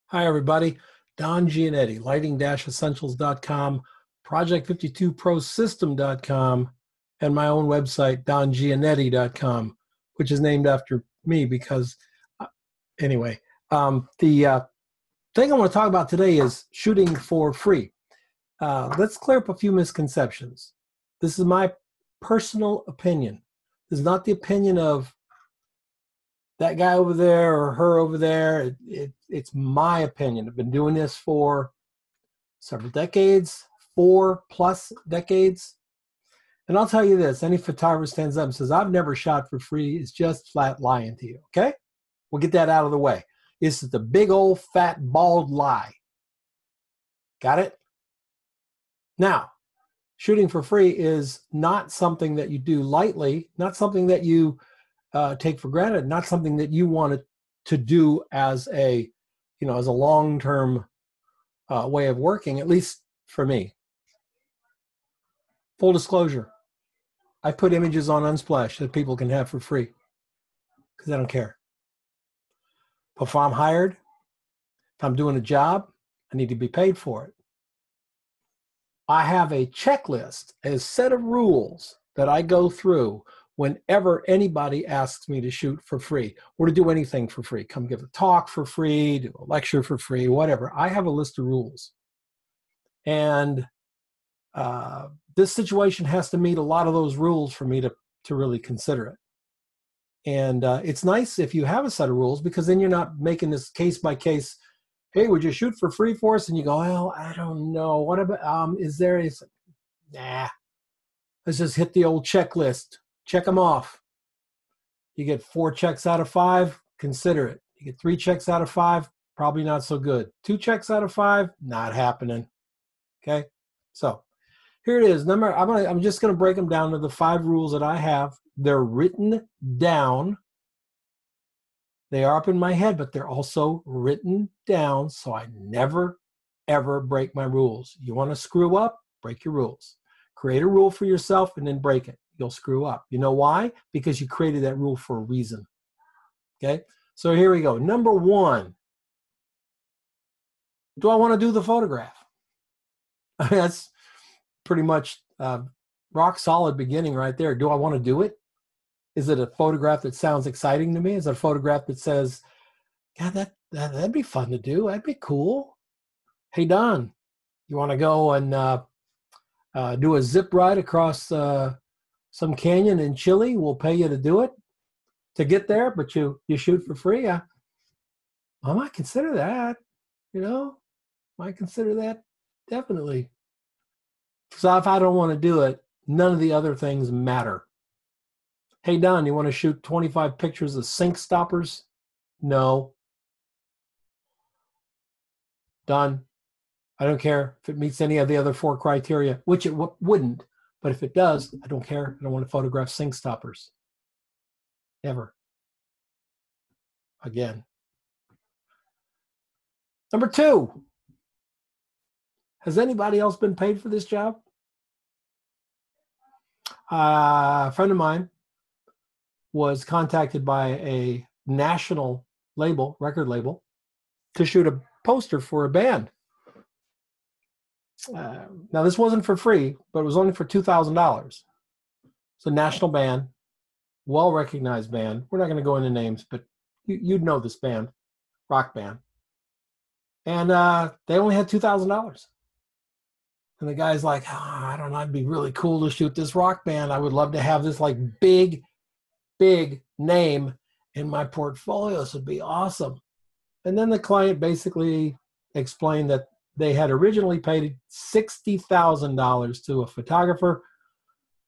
Hi, everybody. Don Giannetti, lighting-essentials.com, project52prosystem.com, and my own website, dongiannetti.com, which is named after me because, anyway, the thing I want to talk about today is shooting for free. Let's clear up a few misconceptions. This is my personal opinion. This is not the opinion of that guy over there or her over there. It's my opinion. I've been doing this for several decades, 4+ decades. And I'll tell you this, any photographer stands up and says, I've never shot for free, is just flat lying to you, okay? We'll get that out of the way. This is the big old fat bald lie. Got it? Now, shooting for free is not something that you do lightly, not something that you take for granted, not something that you want to do as a, as a long-term way of working, at least for me. Full disclosure, I put images on Unsplash that people can have for free because I don't care. But if I'm hired, if I'm doing a job, I need to be paid for it. I have a checklist, a set of rules that I go through whenever anybody asks me to shoot for free or to do anything for free. Come give a talk for free, do a lecture for free, whatever. I have a list of rules. And this situation has to meet a lot of those rules for me to really consider it. And it's nice if you have a set of rules because then you're not making this case by case. Hey, would you shoot for free for us? And you go, well, I don't know. What about, is there a, nah, let's just hit the old checklist. Check them off. You get 4 checks out of 5, consider it. You get 3 checks out of 5, probably not so good. 2 checks out of 5, not happening. Okay, so here it is. I'm just going to break them down to the 5 rules that I have. They're written down. They are up in my head, but they're also written down, so I never, ever break my rules. You want to screw up? Break your rules. Create a rule for yourself and then break it. You'll screw up. You know why? Because you created that rule for a reason. Okay? So here we go. Number 1. Do I want to do the photograph? I mean, that's pretty much rock solid beginning right there. Do I want to do it? Is it a photograph that sounds exciting to me? Is it a photograph that says, God, that'd be fun to do. That'd be cool. Hey, Don, you want to go and do a zip ride across some canyon in Chile? We'll pay you to do it, to get there, but you shoot for free. I might consider that, might consider that definitely. So if I don't want to do it, none of the other things matter. Hey, Don, you want to shoot 25 pictures of sink stoppers? No. Done. I don't care if it meets any of the other 4 criteria, which it wouldn't. But if it does, I don't care. I don't want to photograph sink stoppers. Ever. Again. Number 2. Has anybody else been paid for this job? A friend of mine was contacted by a national label, record label, to shoot a poster for a band. Now, this wasn't for free, but it was only for $2,000. It's a national band, well-recognized band. We're not going to go into names, but you'd know this band, rock band. And they only had $2,000. And the guy's like, I don't know, it'd be really cool to shoot this rock band. I would love to have this like big name in my portfolio. This would be awesome. And then the client basically explained that they had originally paid $60,000 to a photographer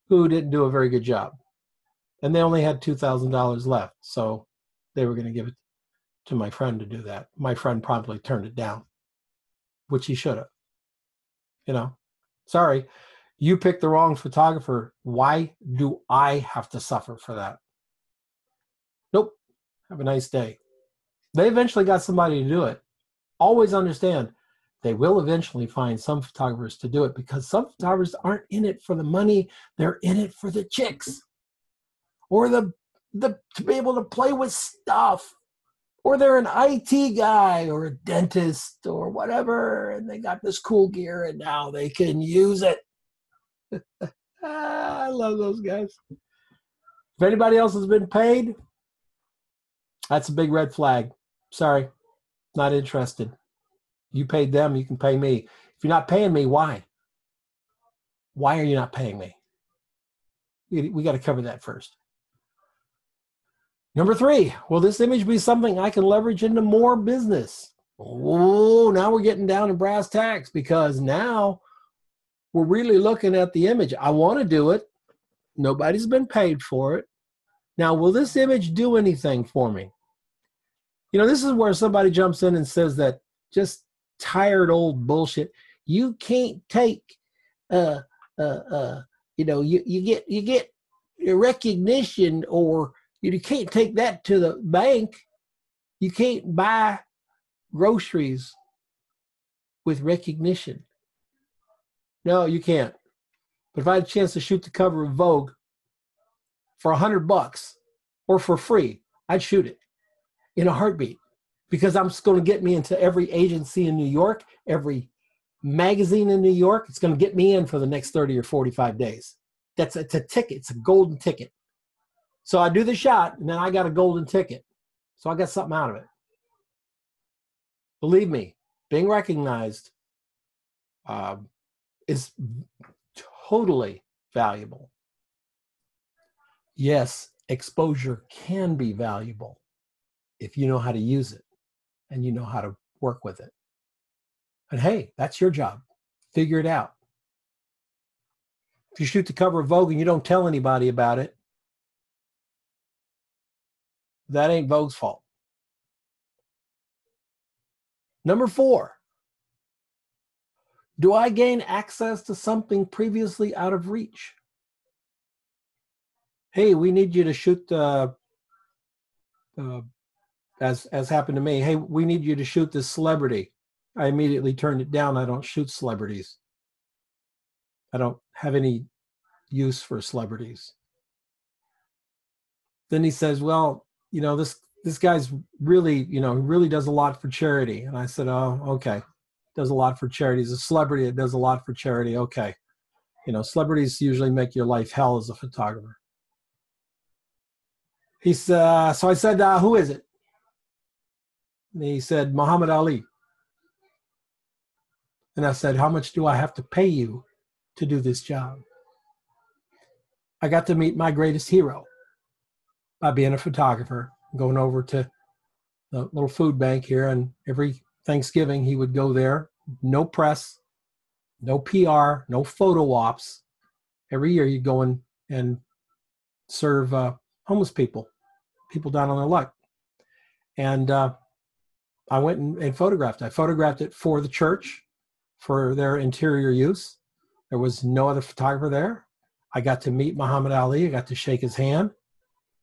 who didn't do a very good job. And they only had $2,000 left. So they were going to give it to my friend to do that. My friend promptly turned it down, which he should have. Sorry, you picked the wrong photographer. Why do I have to suffer for that? Nope. Have a nice day. They eventually got somebody to do it. Always understand, they will eventually find some photographers to do it because some photographers aren't in it for the money. They're in it for the chicks or the to be able to play with stuff Or they're an IT guy or a dentist or whatever, and they got this cool gear and now they can use it. I love those guys. If anybody else has been paid, that's a big red flag. Sorry, not interested. You paid them, you can pay me. If you're not paying me, why? Why are you not paying me? We got to cover that first. Number 3, will this image be something I can leverage into more business? Oh, now we're getting down to brass tacks, because now we're really looking at the image. I want to do it. Nobody's been paid for it. Now, will this image do anything for me? You know, this is where somebody jumps in and says that just tired old bullshit. You can't take, you know, you get recognition, or you can't take that to the bank. You can't buy groceries with recognition. No, you can't. But if I had a chance to shoot the cover of Vogue for $100 or for free, I'd shoot it in a heartbeat, because I'm going to get me into every agency in New York, every magazine in New York. It's going to get me in for the next 30 or 45 days. It's a ticket. It's a golden ticket. So I do the shot, and then I got a golden ticket. So I got something out of it. Believe me, being recognized is totally valuable. Yes, exposure can be valuable if you know how to use it and you know how to work with it. And hey, that's your job. Figure it out. If you shoot the cover of Vogue and you don't tell anybody about it, that ain't Vogue's fault. Number 4, do I gain access to something previously out of reach? Hey, we need you to shoot, as happened to me. Hey, we need you to shoot this celebrity. I immediately turned it down. I don't shoot celebrities. I don't have any use for celebrities. Then he says, well, you know, this guy's really, you know, really does a lot for charity. And I said, oh, okay. Does a lot for charity. He's a celebrity that does a lot for charity. Okay. You know, celebrities usually make your life hell as a photographer. So I said, who is it? And he said, Muhammad Ali. And I said, how much do I have to pay you to do this job? I got to meet my greatest hero by being a photographer, going over to the little food bank here, and every Thanksgiving he would go there. No press, no PR, no photo ops. Every year you'd go in and serve homeless people down on their luck. And I went and photographed. I photographed it for the church, for their interior use. There was no other photographer there. I got to meet Muhammad Ali. I got to shake his hand.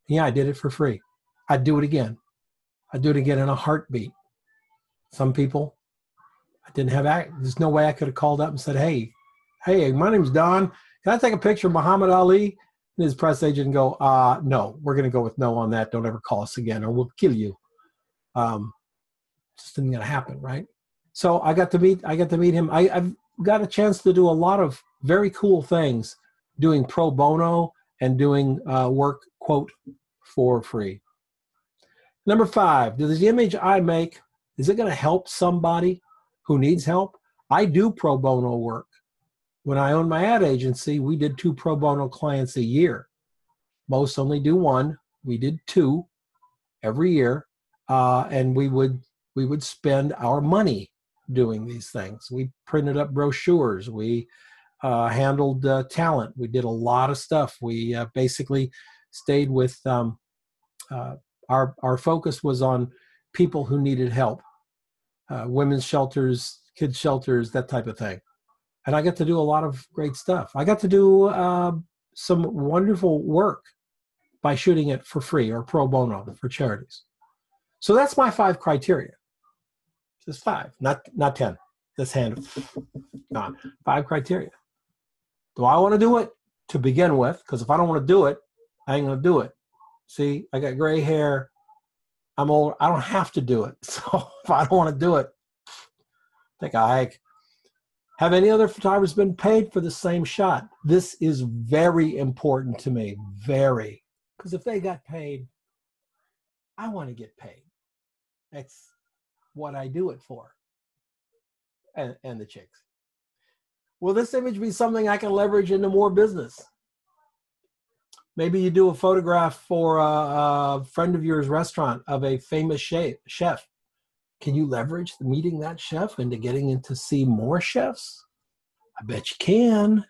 Yeah, I did it for free. I'd do it again. I'd do it again in a heartbeat. Some people, I didn't have, there's no way I could have called up and said, hey, my name's Don. Can I take a picture of Muhammad Ali? And his press agent go, no, we're going to go with no on that. Don't ever call us again or we'll kill you. Just isn't going to happen, right? So I got to meet him. I've got a chance to do a lot of very cool things, doing pro bono and doing work, quote, for free. Number 5, does the image I make, is it going to help somebody who needs help? I do pro bono work. When I owned my ad agency, we did 2 pro bono clients a year. Most only do 1. We did 2 every year, and we would spend our money doing these things. We printed up brochures. We handled talent. We did a lot of stuff. We basically stayed with our focus was on people who needed help, women's shelters, kids shelters, that type of thing. And I got to do a lot of great stuff. I got to do some wonderful work by shooting it for free or pro bono for charities. So that's my 5 criteria. Just 5, not 10. This hand, gone. 5 criteria. Do I want to do it? To begin with, because if I don't want to do it, I ain't going to do it. See, I got gray hair. I'm old. I don't have to do it. So if I don't want to do it, take a hike. Have any other photographers been paid for the same shot? This is very important to me. Very. Because if they got paid, I want to get paid. That's what I do it for. And the chicks. Will this image be something I can leverage into more business? Maybe you do a photograph for a friend of yours restaurant of a famous chef. Can you leverage meeting that chef into getting in to see more chefs? I bet you can.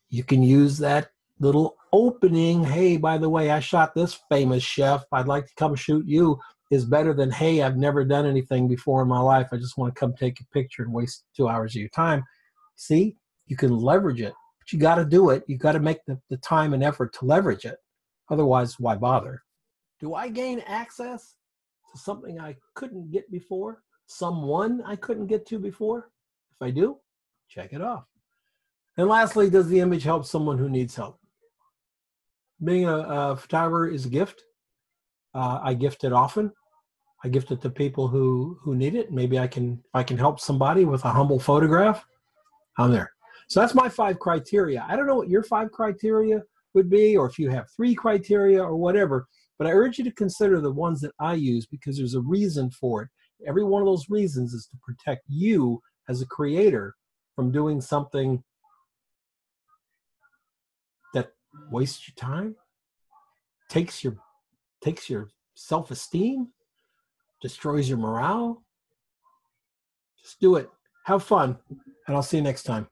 You can use that little opening. Hey, by the way, I shot this famous chef. I'd like to come shoot you. Is better than, hey, I've never done anything before in my life. I just want to come take a picture and waste 2 hours of your time. See, you can leverage it, but you got to do it. You got to make the time and effort to leverage it. Otherwise, why bother? Do I gain access to something I couldn't get before? Someone I couldn't get to before? If I do, check it off. And lastly, does the image help someone who needs help? Being a photographer is a gift. I gift it often. I gift it to people who need it. Maybe if I can help somebody with a humble photograph, I'm there. So that's my 5 criteria. I don't know what your 5 criteria would be, or if you have 3 criteria or whatever, but I urge you to consider the ones that I use because there's a reason for it. Every one of those reasons is to protect you as a creator from doing something that wastes your time, takes your self-esteem, destroys your morale. Just do it. Have fun, and I'll see you next time.